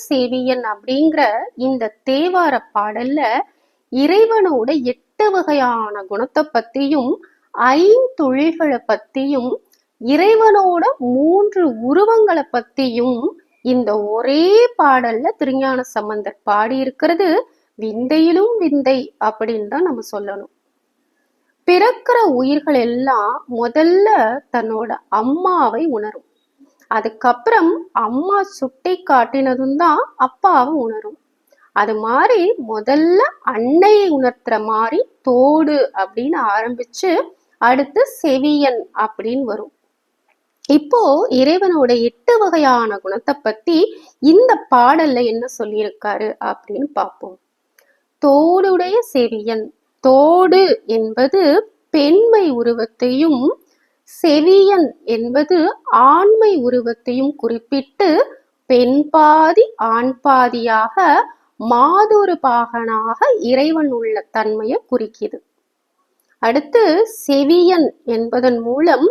சேவியன் அப்படிங்கிற இந்த தேவார பாடல்ல இறைவனோட 8 வகையான குணத்தை பத்தியும் 5 பத்தியும் இறைவனோட 3 உருவங்களை பத்தியும் இந்த ஒரே பாடல்ல திருஞான சம்பந்தர் பாடி இருக்கிறது விந்தையிலும் விந்தை அப்படின்னு தான் நம்ம சொல்லணும். பிறக்கிற உயிர்கள் எல்லாம் முதல்ல தன்னோட அம்மாவை உணரும். அதுக்கப்புறம் அம்மா சுட்டி காட்டினதும் தான் அப்பாவை உணரும். அது மாதிரி முதல்ல அன்னையை உணர்த்துற மாதிரி தோடு அப்படின்னு ஆரம்பிச்சு அடுத்து செவியன் அப்படின்னு வரும். இப்போ இறைவனோட 8 வகையான குணத்தை பத்தி இந்த பாடல்ல என்ன சொல்லியிருக்காரு அப்படின்னு பார்ப்போம். தோடுடைய செவியன். தோடு என்பது பெண்மை உருவத்தையும் செவியன் என்பது ஆண்மை உருவத்தையும் குறிப்பிட்டு பெண் பாதி ஆண் பாதியாக மாதொரு பாகனாக இறைவன் உள்ள தன்மையை குறிக்குது. அடுத்து செவியன் என்பதன் மூலம்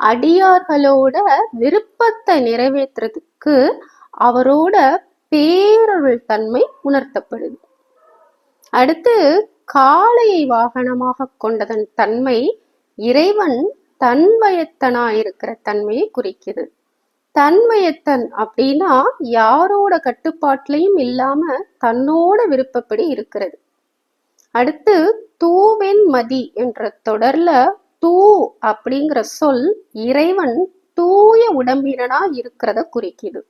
அடியார்களோட விருப்பத்தை நிறைவேற்றுறதுக்கு அவரோட பேரருள் தன்மை உணர்த்தப்படுது. அடுத்து காளையை வாகனமாக கொண்டதன் தன்மை இறைவன் தன்மயத்தனா இருக்கிற தன்மையை குறிக்குது. தன்மயத்தன் அப்படின்னா யாரோட கட்டுப்பாட்டிலையும் இல்லாம தன்னோட விருப்பப்படி இருக்கிறது. அடுத்து தூவென் மதி என்ற தொடர்ல தூ அப்படிங்கிற சொல் இறைவன் தூய உடம்பினனா இருக்கிறத குறிக்குது.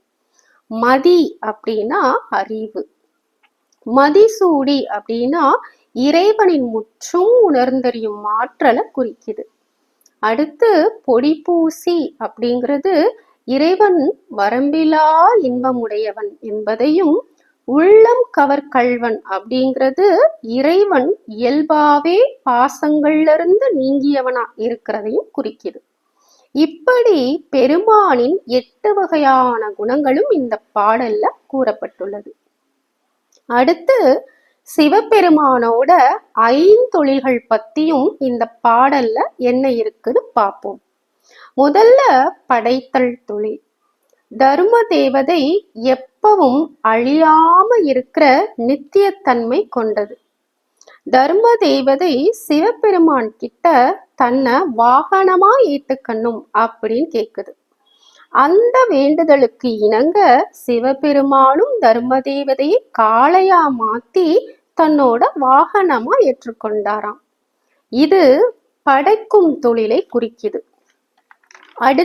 மதி அப்படின்னா அறிவு. மதிசூடி அப்படின்னா இறைவனின் முற்றும் உணர்ந்தறியும் ஆற்றலை குறிக்குது. அடுத்து பொடி பூசி அப்படிங்கிறது இறைவன் வரம்பிலா இன்பமுடையவன் என்பதையும், உள்ளம் கவர் கள்வன் அப்படிங்கிறது இறைவன் இயல்பாவே பாசங்கள்ல இருந்து நீங்கியவனா இருக்கிறதையும் குறிக்குது. இப்படி பெருமானின் 8 வகையான குணங்களும் இந்த பாடல்ல கூறப்பட்டுள்ளது. அடுத்து சிவபெருமானோட 5 பத்தியும் இந்த பாடல்ல என்ன இருக்குன்னு பார்ப்போம். முதல்ல படைத்தல் தொழில். தர்ம தேவதை எப்பவும் அழியாம இருக்கிற நித்தியத்தன்மை கொண்டது. தர்ம தேவதை சிவபெருமான் கிட்ட தன்னை வாகனமா ஏத்துக்கணும் அப்படின்னு கேக்குது. அந்த வேண்டுதலுக்கு இணங்க சிவபெருமானும் தர்ம தேவதையை காளையா மாத்தி தன்னோட வாகனமா ஏற்றுக்கொண்டாராம். இது படைக்கும் தொழிலை குறிக்குது. அடுத்து